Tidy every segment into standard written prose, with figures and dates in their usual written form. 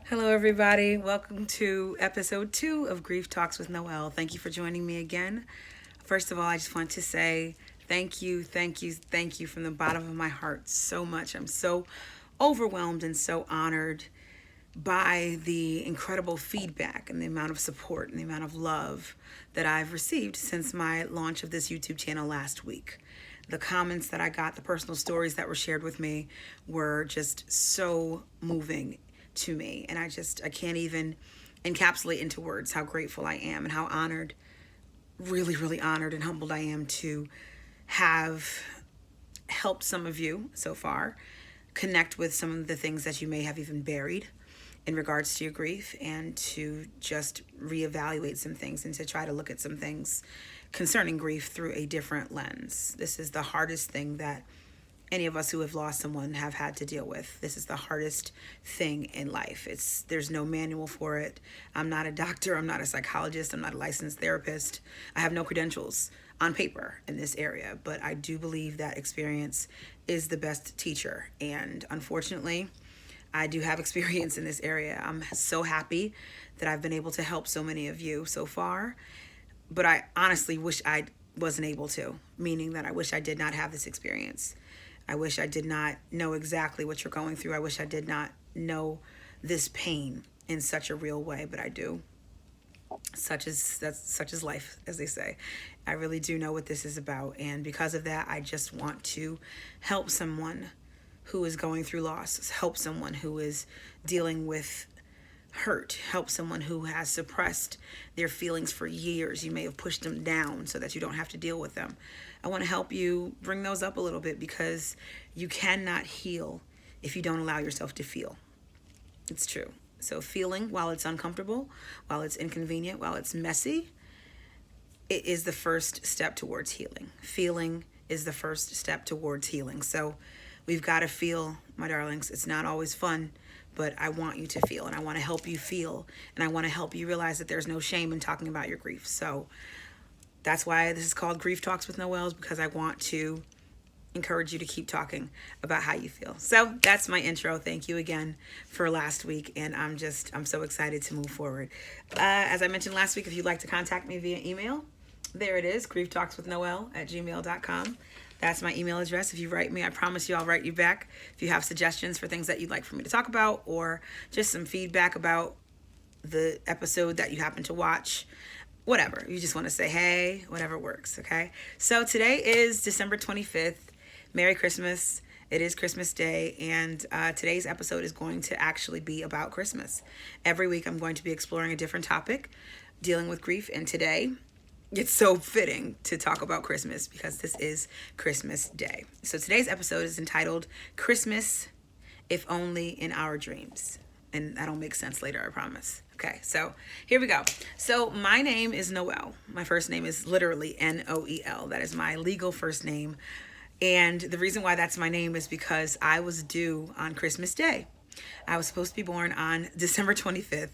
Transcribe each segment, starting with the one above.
Hello, everybody. Welcome to episode 2 of Grief Talks with Noel. Thank you for joining me again. First of all, I just want to say thank you, thank you, thank you from the bottom of my heart so much. I'm so overwhelmed and so honored by the incredible feedback and the amount of support and the amount of love that I've received since my launch of this YouTube channel last week. The comments that I got, the personal stories that were shared with me were just so moving to me. And I can't even encapsulate into words how grateful I am and how honored, really, really honored and humbled I am to have helped some of you so far connect with some of the things that you may have even buried in regards to your grief, and to just reevaluate some things and to try to look at some things concerning grief through a different lens. This is the hardest thing that any of us who have lost someone have had to deal with. This is the hardest thing in life. There's no manual for it. I'm not a doctor, I'm not a psychologist, I'm not a licensed therapist. I have no credentials on paper in this area, but I do believe that experience is the best teacher. And unfortunately, I do have experience in this area. I'm so happy that I've been able to help so many of you so far, but I honestly wish I wasn't able to, meaning that I wish I did not have this experience. I wish I did not know exactly what you're going through. I wish I did not know this pain in such a real way, but I do. Such is life, as they say. I really do know what this is about, and because of that, I just want to help someone who is going through loss, help someone who is dealing with hurt, help someone who has suppressed their feelings for years. You may have pushed them down so that you don't have to deal with them. I want to help you bring those up a little bit, because you cannot heal if you don't allow yourself to feel. It's true. So feeling, while it's uncomfortable, while it's inconvenient, while it's messy, it is the first step towards healing. Feeling is the first step towards healing. So we've got to feel, my darlings. It's not always fun, but I want you to feel, and I want to help you feel, and I want to help you realize that there's no shame in talking about your grief. So that's why this is called Grief Talks with Noel, because I want to encourage you to keep talking about how you feel. So that's my intro. Thank you again for last week, and I'm so excited to move forward. As I mentioned last week, if you'd like to contact me via email, there it is, grieftalkswithnoel@gmail.com. That's my email address. If you write me, I promise you I'll write you back. If you have suggestions for things that you'd like for me to talk about, or just some feedback about the episode that you happen to watch, whatever. You just want to say, hey, whatever works, okay? So today is December 25th. Merry Christmas. It is Christmas Day, and today's episode is going to actually be about Christmas. Every week I'm going to be exploring a different topic dealing with grief, and today it's so fitting to talk about Christmas because this is Christmas Day. So today's episode is entitled Christmas, If Only in Our Dreams. And that'll make sense later, I promise. Okay, so here we go. So my name is Noel. My first name is literally Noel. That is my legal first name. And the reason why that's my name is because I was due on Christmas Day. I was supposed to be born on December 25th,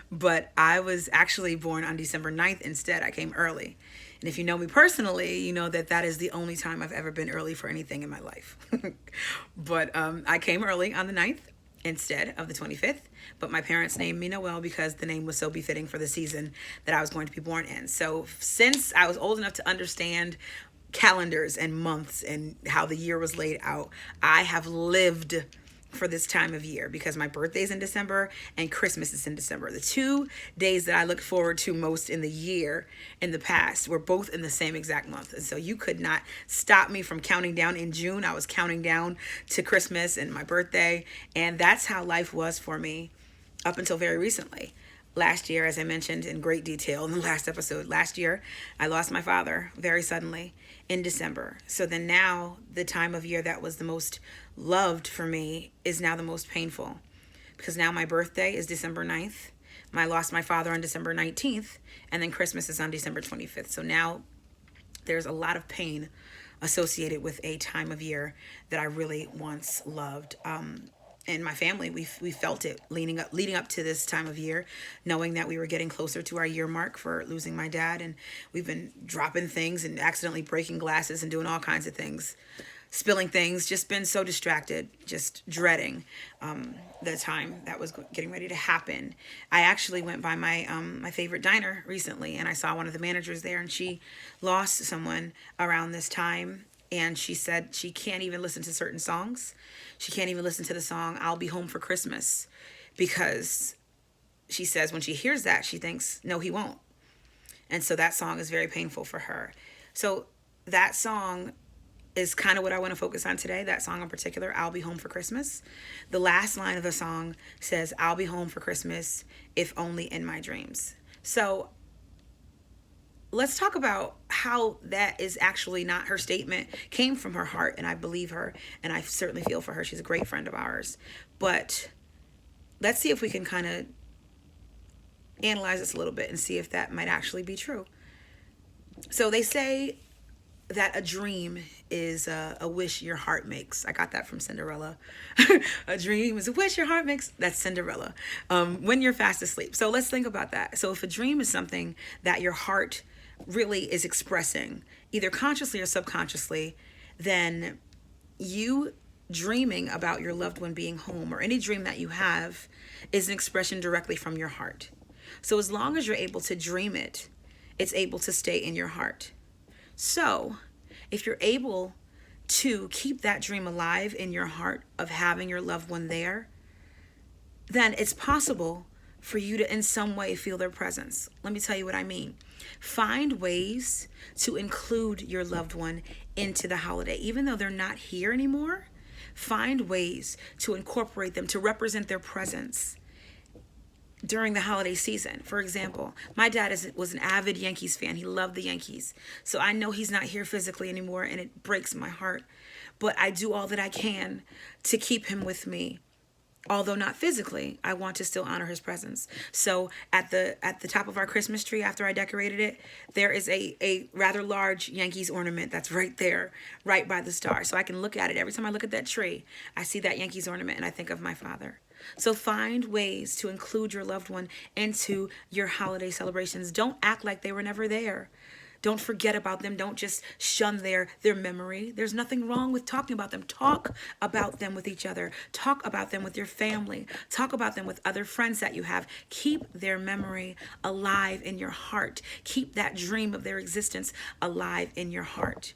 but I was actually born on December 9th instead. I came early. And if you know me personally, you know that that is the only time I've ever been early for anything in my life. But I came early on the 9th instead of the 25th, but my parents named me Noel because the name was so befitting for the season that I was going to be born in. So since I was old enough to understand calendars and months and how the year was laid out, I have lived for this time of year because my birthday's in December and Christmas is in December. The 2 days that I look forward to most in the year in the past were both in the same exact month. And so you could not stop me from counting down. In June, I was counting down to Christmas and my birthday. And that's how life was for me up until very recently. Last year, as I mentioned in great detail in the last episode, last year, I lost my father very suddenly in December. So then now the time of year that was the most loved for me is now the most painful, because now my birthday is December 9th. I lost my father on December 19th, and then Christmas is on December 25th. So now there's a lot of pain associated with a time of year that I really once loved. And my family, we felt it leading up to this time of year, knowing that we were getting closer to our year mark for losing my dad. And we've been dropping things and accidentally breaking glasses and doing all kinds of things spilling things, just been so distracted, just dreading the time that was getting ready to happen. I actually went by my favorite diner recently, and I saw one of the managers there, and she lost someone around this time, and she said she can't even listen to certain songs. She can't even listen to the song "I'll Be Home for Christmas," because she says when she hears that, she thinks, no, he won't. And so that song is very painful for her. So that song is kind of what I want to focus on today. That song in particular, "I'll Be Home for Christmas." The last line of the song says, "I'll be home for Christmas, if only in my dreams." So let's talk about how that is actually not her statement, came from her heart, and I believe her, and I certainly feel for her. She's a great friend of ours. But let's see if we can kind of analyze this a little bit and see if that might actually be true. So they say that a dream is a wish your heart makes. I got that from Cinderella. A dream is a wish your heart makes. That's Cinderella. When you're fast asleep. So let's think about that. So if a dream is something that your heart really is expressing, either consciously or subconsciously, then you dreaming about your loved one being home, or any dream that you have, is an expression directly from your heart. So as long as you're able to dream it, it's able to stay in your heart. So if you're able to keep that dream alive in your heart of having your loved one there, then it's possible for you to in some way feel their presence. Let me tell you what I mean. Find ways to include your loved one into the holiday. Even though they're not here anymore, find ways to incorporate them, to represent their presence during the holiday season. For example, my dad was an avid Yankees fan. He loved the Yankees. So I know he's not here physically anymore, and it breaks my heart. But I do all that I can to keep him with me. Although not physically, I want to still honor his presence. So at the top of our Christmas tree, after I decorated it, there is a rather large Yankees ornament that's right there, right by the star. So I can look at it. Every time I look at that tree, I see that Yankees ornament and I think of my father. So find ways to include your loved one into your holiday celebrations. Don't act like they were never there. Don't forget about them. Don't just shun their memory. There's nothing wrong with talking about them. Talk about them with each other. Talk about them with your family. Talk about them with other friends that you have. Keep their memory alive in your heart. Keep that dream of their existence alive in your heart.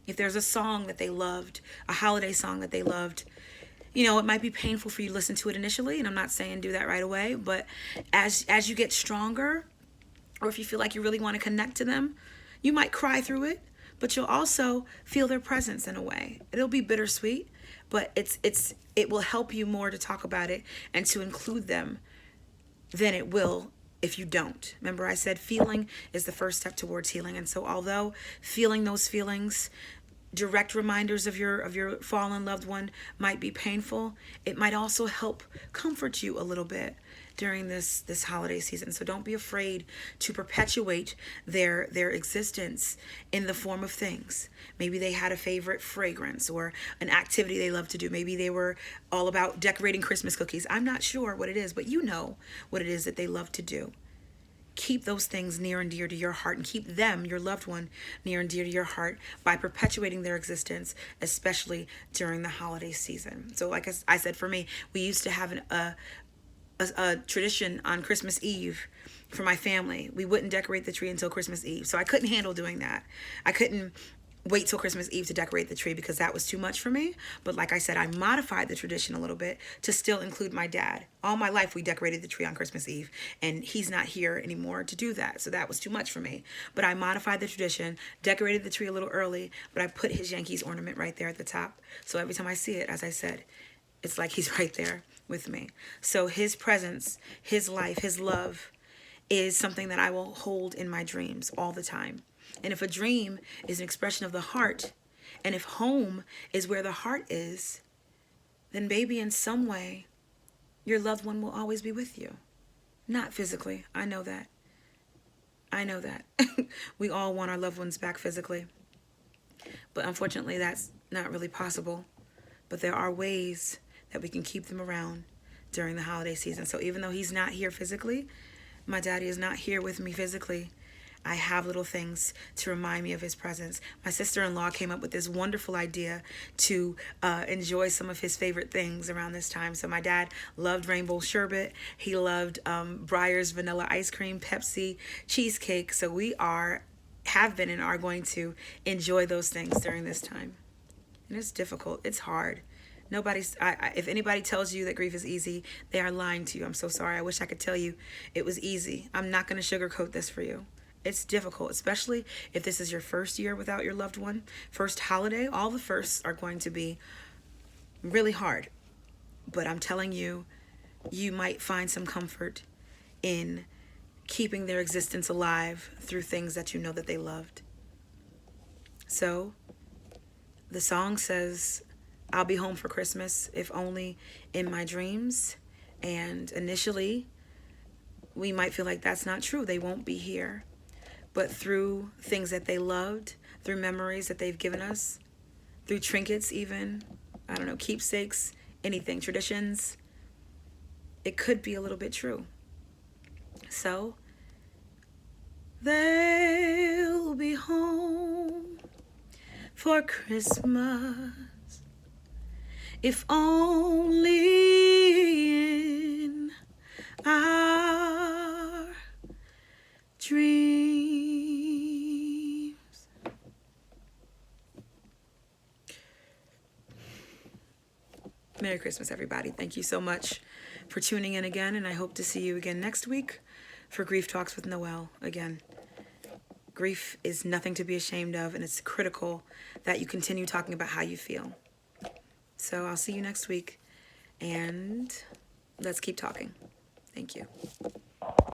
If there's a song that they loved, a holiday song that they loved, it might be painful for you to listen to it initially, and I'm not saying do that right away, but as you get stronger, or if you feel like you really want to connect to them, you might cry through it, but you'll also feel their presence in a way. It'll be bittersweet, but it will help you more to talk about it and to include them than it will if you don't. Remember, I said feeling is the first step towards healing. And so although feeling those feelings, direct reminders of your fallen loved one, might be painful, it might also help comfort you a little bit during this holiday season. So don't be afraid to perpetuate their existence in the form of things. Maybe they had a favorite fragrance or an activity they love to do. Maybe they were all about decorating Christmas cookies. I'm not sure what it is, but you know what it is that they love to do. Keep those things near and dear to your heart, and keep them, your loved one, near and dear to your heart by perpetuating their existence, especially during the holiday season. So like I said, for me, we used to have a tradition on Christmas Eve for my family. We wouldn't decorate the tree until Christmas Eve. So I couldn't handle doing that. I couldn't wait till Christmas Eve to decorate the tree because that was too much for me. But like I said, I modified the tradition a little bit to still include my dad. All my life we decorated the tree on Christmas Eve, and he's not here anymore to do that. So that was too much for me. But I modified the tradition, decorated the tree a little early, but I put his Yankees ornament right there at the top. So every time I see it, as I said, it's like he's right there with me. So his presence, his life, his love is something that I will hold in my dreams all the time. And if a dream is an expression of the heart, and if home is where the heart is, then maybe in some way, your loved one will always be with you. Not physically. I know that. We all want our loved ones back physically. But unfortunately, that's not really possible. But there are ways that we can keep them around during the holiday season. So even though he's not here physically, my daddy is not here with me physically, I have little things to remind me of his presence. My sister-in-law came up with this wonderful idea to enjoy some of his favorite things around this time. So my dad loved rainbow sherbet. He loved Breyer's vanilla ice cream, Pepsi, cheesecake. So we have been and are going to enjoy those things during this time. And it's difficult. It's hard. If anybody tells you that grief is easy, they are lying to you. I'm so sorry. I wish I could tell you it was easy. I'm not going to sugarcoat this for you. It's difficult, especially if this is your first year without your loved one. First holiday, all the firsts are going to be really hard. But I'm telling you, you might find some comfort in keeping their existence alive through things that you know that they loved. So, the song says, I'll be home for Christmas, if only in my dreams. And initially, we might feel like that's not true. They won't be here. But through things that they loved, through memories that they've given us, through trinkets even, I don't know, keepsakes, anything, traditions, it could be a little bit true. So, they'll be home for Christmas, if only in our dreams. Merry Christmas, everybody. Thank you so much for tuning in again, and I hope to see you again next week for Grief Talks with Noel again. Grief is nothing to be ashamed of, and it's critical that you continue talking about how you feel. So I'll see you next week, and let's keep talking. Thank you.